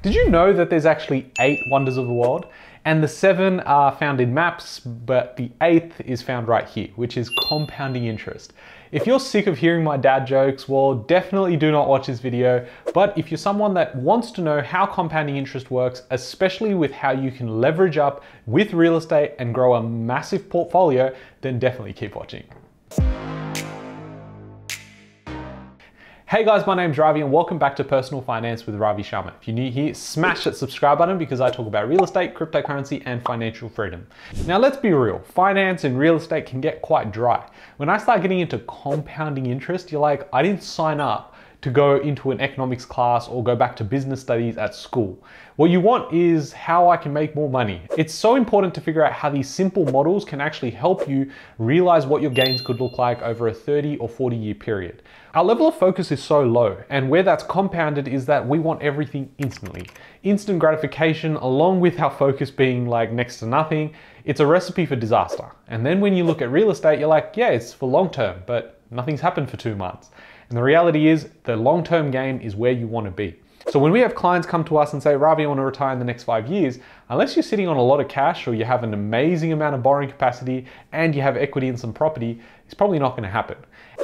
Did you know that there's actually 8 wonders of the world? And the 7 are found in maps, but the 8th is found right here, which is compounding interest. If you're sick of hearing my dad jokes, well, definitely do not watch this video. But if you're someone that wants to know how compounding interest works, especially with how you can leverage up with real estate and grow a massive portfolio, then definitely keep watching. Hey guys, my name's Ravi and welcome back to Personal Finance with Ravi Sharma. If you're new here, smash that subscribe button because I talk about real estate, cryptocurrency, and financial freedom. Now let's be real, finance and real estate can get quite dry. When I start getting into compounding interest, you're like, I didn't sign up to go into an economics class or go back to business studies at school. What you want is how I can make more money. It's so important to figure out how these simple models can actually help you realize what your gains could look like over a 30 or 40 year period. Our level of focus is so low, and where that's compounded is that we want everything instantly. Instant gratification, along with our focus being like next to nothing, it's a recipe for disaster. And then when you look at real estate, you're like, yeah, it's for long term, but nothing's happened for 2 months. And the reality is the long-term game is where you want to be. So when we have clients come to us and say, Ravi, I want to retire in the next 5 years, unless you're sitting on a lot of cash or you have an amazing amount of borrowing capacity and you have equity in some property, it's probably not going to happen.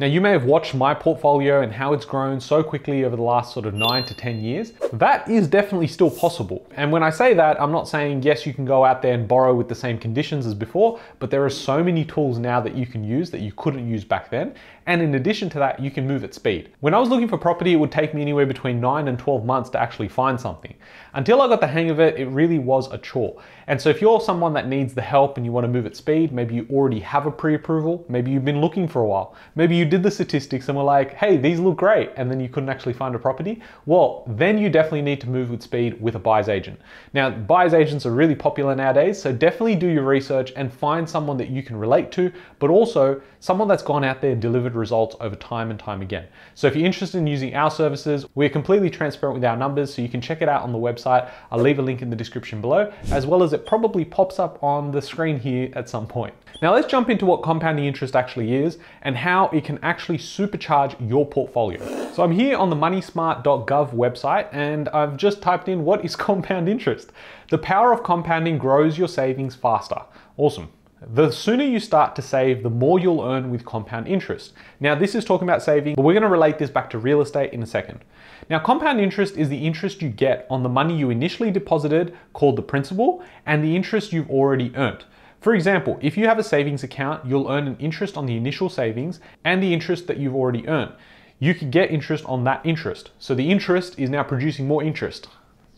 Now, you may have watched my portfolio and how it's grown so quickly over the last sort of 9 to 10 years. That is definitely still possible. And when I say that, I'm not saying, yes, you can go out there and borrow with the same conditions as before, but there are so many tools now that you can use that you couldn't use back then. And in addition to that, you can move at speed. When I was looking for property, it would take me anywhere between 9 and 12 months to actually find something. Until I got the hang of it, it really was a chore. And so if you're someone that needs the help and you want to move at speed, maybe you already have a pre-approval, maybe you've been looking for a while, maybe you did the statistics and were like, hey, these look great, and then you couldn't actually find a property, well, then you definitely need to move with speed with a buyer's agent. Now, buyer's agents are really popular nowadays, so definitely do your research and find someone that you can relate to, but also someone that's gone out there and delivered results over time and time again. So if you're interested in using our services, we're completely transparent with our numbers, so you can check it out on the website. I'll leave a link in the description below, as well as it probably pops up on the screen here at some point. Now let's jump into what compounding interest actually is and how it can actually supercharge your portfolio. So I'm here on the moneysmart.gov website and I've just typed in what is compound interest. The power of compounding grows your savings faster. Awesome. The sooner you start to save, the more you'll earn with compound interest. Now, this is talking about saving, but we're going to relate this back to real estate in a second. Now, compound interest is the interest you get on the money you initially deposited, called the principal, and the interest you've already earned. For example, if you have a savings account, you'll earn an interest on the initial savings and the interest that you've already earned. You could get interest on that interest. So the interest is now producing more interest.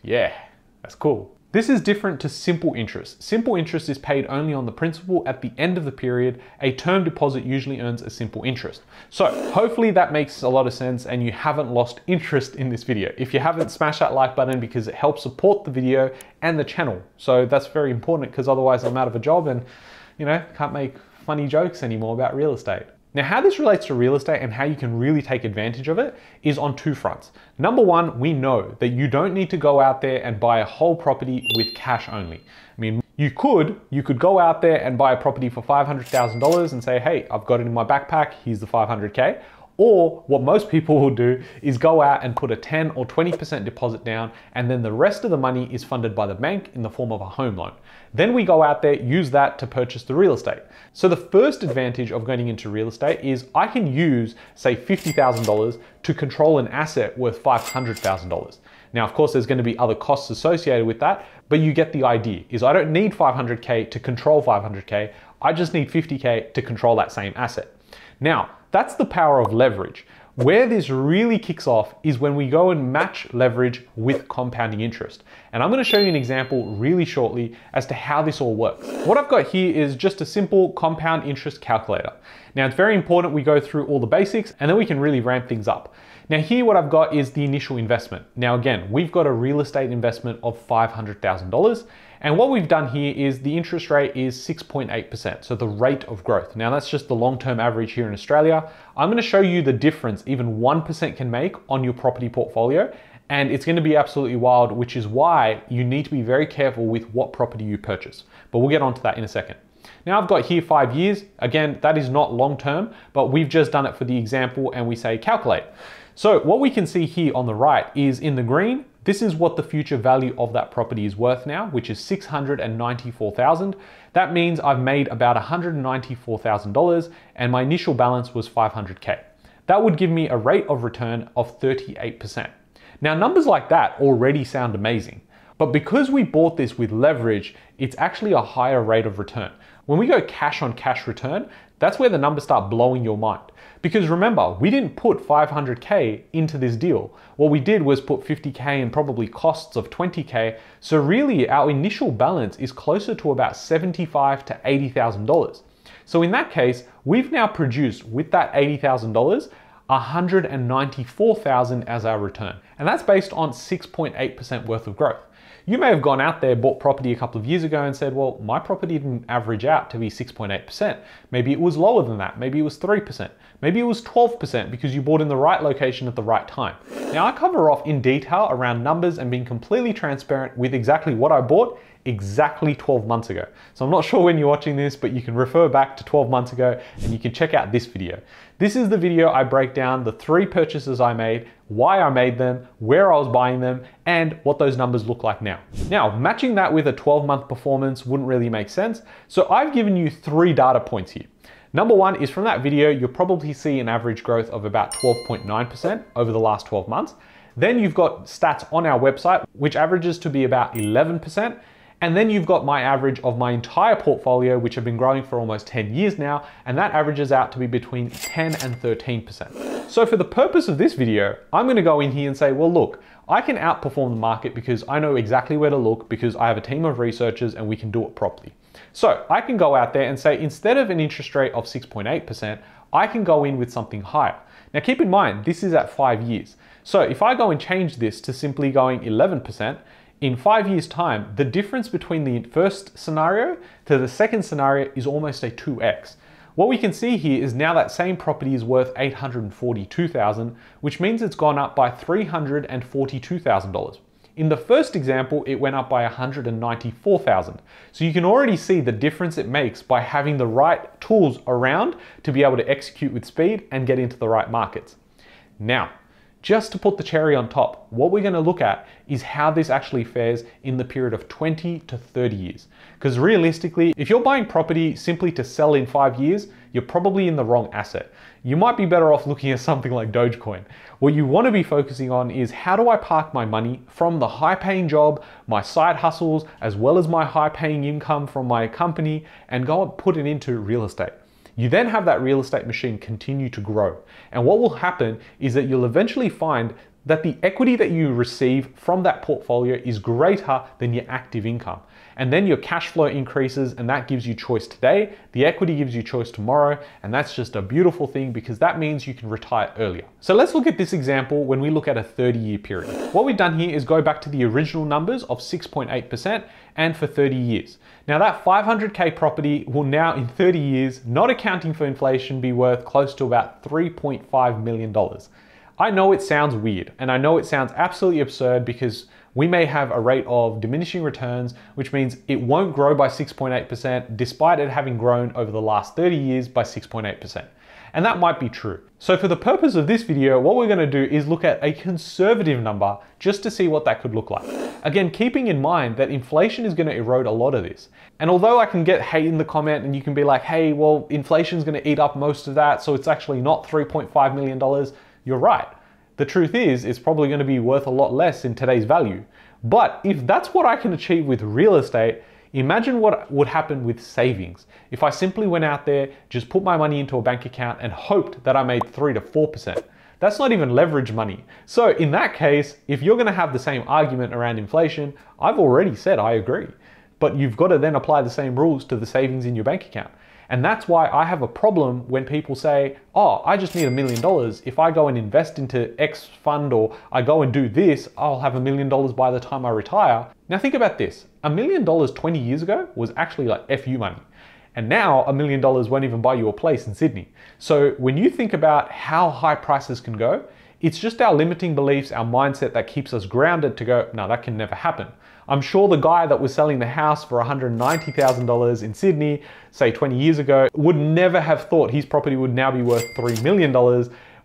Yeah, that's cool. This is different to simple interest. Simple interest is paid only on the principal at the end of the period. A term deposit usually earns a simple interest. So hopefully that makes a lot of sense and you haven't lost interest in this video. If you haven't, smash that like button because it helps support the video and the channel. So that's very important because otherwise I'm out of a job and, can't make funny jokes anymore about real estate. Now, how this relates to real estate and how you can really take advantage of it is on 2 fronts. Number one, we know that you don't need to go out there and buy a whole property with cash only. I mean, you could go out there and buy a property for $500,000 and say, hey, I've got it in my backpack, here's the 500K. Or what most people will do is go out and put a 10 or 20% deposit down, and then the rest of the money is funded by the bank in the form of a home loan. Then we go out there, use that to purchase the real estate. So the first advantage of getting into real estate is I can use, say, $50,000 to control an asset worth $500,000. Now, of course, there's going to be other costs associated with that, but you get the idea, is I don't need 500K to control 500K. I just need 50K to control that same asset. Now, that's the power of leverage. Where this really kicks off is when we go and match leverage with compounding interest. And I'm going to show you an example really shortly as to how this all works. What I've got here is just a simple compound interest calculator. Now, it's very important we go through all the basics and then we can really ramp things up. Now here what I've got is the initial investment. Now again, we've got a real estate investment of $500,000. And what we've done here is the interest rate is 6.8%, so the rate of growth. Now that's just the long-term average here in Australia. I'm going to show you the difference even 1% can make on your property portfolio, and it's going to be absolutely wild, which is why you need to be very careful with what property you purchase. But we'll get onto that in a second. Now I've got here 5 years. Again, that is not long-term, but we've just done it for the example and we say calculate. So what we can see here on the right is in the green, This is what the future value of that property is worth now, which is $694,000. That means I've made about $194,000 and my initial balance was $500K. That would give me a rate of return of 38%. Now, numbers like that already sound amazing, but because we bought this with leverage, it's actually a higher rate of return. When we go cash on cash return, that's where the numbers start blowing your mind. Because remember, we didn't put 500K into this deal. What we did was put 50K and probably costs of 20K. So really our initial balance is closer to about $75,000 to $80,000. So in that case, we've now produced with that $80,000, $194,000 as our return. And that's based on 6.8% worth of growth. You may have gone out there, bought property a couple of years ago and said, well, my property didn't average out to be 6.8%. Maybe it was lower than that. Maybe it was 3%. Maybe it was 12% because you bought in the right location at the right time. Now I cover off in detail around numbers and being completely transparent with exactly what I bought exactly 12 months ago. So I'm not sure when you're watching this, but you can refer back to 12 months ago and you can check out this video. This is the video I break down the 3 purchases I made, why I made them, where I was buying them, and what those numbers look like now. Now, matching that with a 12-month performance wouldn't really make sense. So I've given you 3 data points here. Number 1 is from that video, you'll probably see an average growth of about 12.9% over the last 12 months. Then you've got stats on our website, which averages to be about 11%. And then you've got my average of my entire portfolio, which have been growing for almost 10 years now, and that averages out to be between 10 and 13%. So for the purpose of this video, I'm gonna go in here and say, well, look, I can outperform the market because I know exactly where to look because I have a team of researchers and we can do it properly. So I can go out there and say, instead of an interest rate of 6.8%, I can go in with something higher. Now keep in mind, this is at 5 years. So if I go and change this to simply going 11%, in 5 years' time, the difference between the first scenario to the second scenario is almost a 2x. What we can see here is now that same property is worth $842,000, which means it's gone up by $342,000. In the first example, it went up by $194,000. So you can already see the difference it makes by having the right tools around to be able to execute with speed and get into the right markets. Now, just to put the cherry on top, what we're going to look at is how this actually fares in the period of 20 to 30 years. Because realistically, if you're buying property simply to sell in 5 years, you're probably in the wrong asset. You might be better off looking at something like Dogecoin. What you want to be focusing on is how do I park my money from the high paying job, my side hustles, as well as my high paying income from my company, and go and put it into real estate. You then have that real estate machine continue to grow. And what will happen is that you'll eventually find that the equity that you receive from that portfolio is greater than your active income. And then your cash flow increases and that gives you choice today. The equity gives you choice tomorrow. And that's just a beautiful thing because that means you can retire earlier. So let's look at this example when we look at a 30-year period. What we've done here is go back to the original numbers of 6.8% and for 30 years. Now that 500K property will now in 30 years, not accounting for inflation, be worth close to about $3.5 million. I know it sounds weird and I know it sounds absolutely absurd because we may have a rate of diminishing returns, which means it won't grow by 6.8% despite it having grown over the last 30 years by 6.8%. And that might be true. So for the purpose of this video, what we're gonna do is look at a conservative number just to see what that could look like. Again, keeping in mind that inflation is gonna erode a lot of this. And although I can get hate in the comment and you can be like, hey, well, inflation's gonna eat up most of that, so it's actually not $3.5 million, you're right. The truth is, it's probably gonna be worth a lot less in today's value. But if that's what I can achieve with real estate, imagine what would happen with savings. If I simply went out there, just put my money into a bank account and hoped that I made 3 to 4%. That's not even leverage money. So in that case, if you're gonna have the same argument around inflation, I've already said I agree. But you've got to then apply the same rules to the savings in your bank account. And that's why I have a problem when people say, oh, I just need $1 million. If I go and invest into X fund or I go and do this, I'll have $1 million by the time I retire. Now think about this. $1 million 20 years ago was actually like FU money. And now $1 million won't even buy you a place in Sydney. So when you think about how high prices can go, it's just our limiting beliefs, our mindset that keeps us grounded to go, no, that can never happen. I'm sure the guy that was selling the house for $190,000 in Sydney, say 20 years ago, would never have thought his property would now be worth $3 million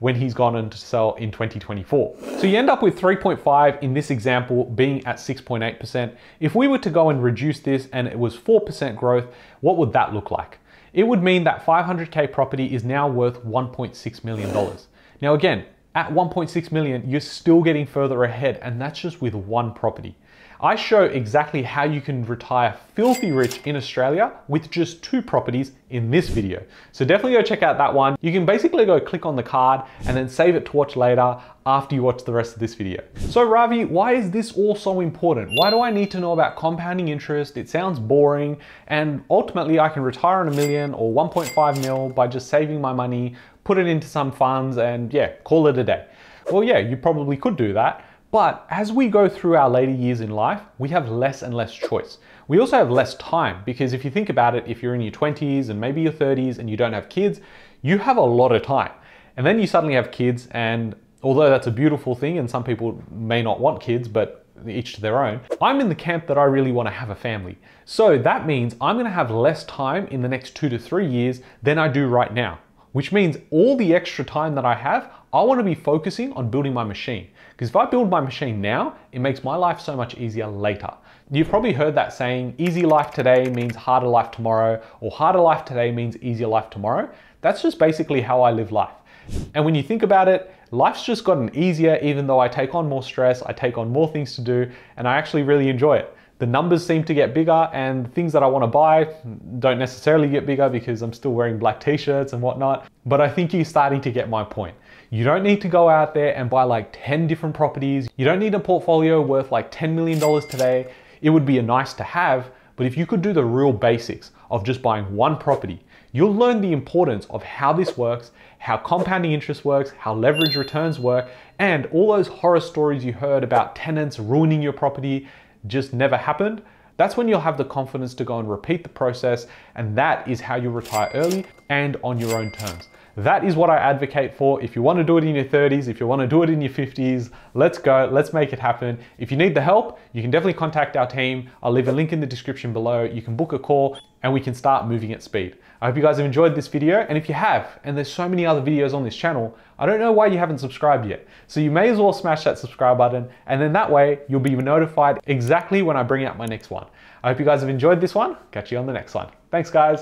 when he's gone on to sell in 2024. So you end up with 3.5 in this example being at 6.8%. If we were to go and reduce this and it was 4% growth, what would that look like? It would mean that 500K property is now worth $1.6 million. Now again, at 1.6 million, you're still getting further ahead, and that's just with one property. I show exactly how you can retire filthy rich in Australia with just 2 properties in this video. So definitely go check out that one. You can basically go click on the card and then save it to watch later after you watch the rest of this video. So Ravi, why is this all so important? Why do I need to know about compounding interest? It sounds boring, and ultimately I can retire on $1 million or 1.5 mil by just saving my money, put it into some funds, and yeah, call it a day. Well, yeah, you probably could do that. But as we go through our later years in life, we have less and less choice. We also have less time, because if you think about it, if you're in your 20s and maybe your 30s and you don't have kids, you have a lot of time. And then you suddenly have kids, and although that's a beautiful thing and some people may not want kids, but each to their own, I'm in the camp that I really want to have a family. So that means I'm going to have less time in the next 2 to 3 years than I do right now, which means all the extra time that I have, I want to be focusing on building my machine. Because if I build my machine now, it makes my life so much easier later. You've probably heard that saying, easy life today means harder life tomorrow, or harder life today means easier life tomorrow. That's just basically how I live life. And when you think about it, life's just gotten easier, even though I take on more stress, I take on more things to do, and I actually really enjoy it. The numbers seem to get bigger, and things that I want to buy don't necessarily get bigger because I'm still wearing black t-shirts and whatnot. But I think you're starting to get my point. You don't need to go out there and buy like 10 different properties. You don't need a portfolio worth like $10 million today. It would be a nice to have, but if you could do the real basics of just buying one property, you'll learn the importance of how this works, how compounding interest works, how leverage returns work, and all those horror stories you heard about tenants ruining your property just never happened. That's when you'll have the confidence to go and repeat the process, and that is how you retire early and on your own terms. That is what I advocate for. If you want to do it in your 30s, if you want to do it in your 50s, let's go, let's make it happen. If you need the help, you can definitely contact our team. I'll leave a link in the description below. You can book a call and we can start moving at speed. I hope you guys have enjoyed this video, and if you have, and there's so many other videos on this channel, I don't know why you haven't subscribed yet. So you may as well smash that subscribe button, and then that way you'll be notified exactly when I bring out my next one. I hope you guys have enjoyed this one. Catch you on the next one. Thanks guys.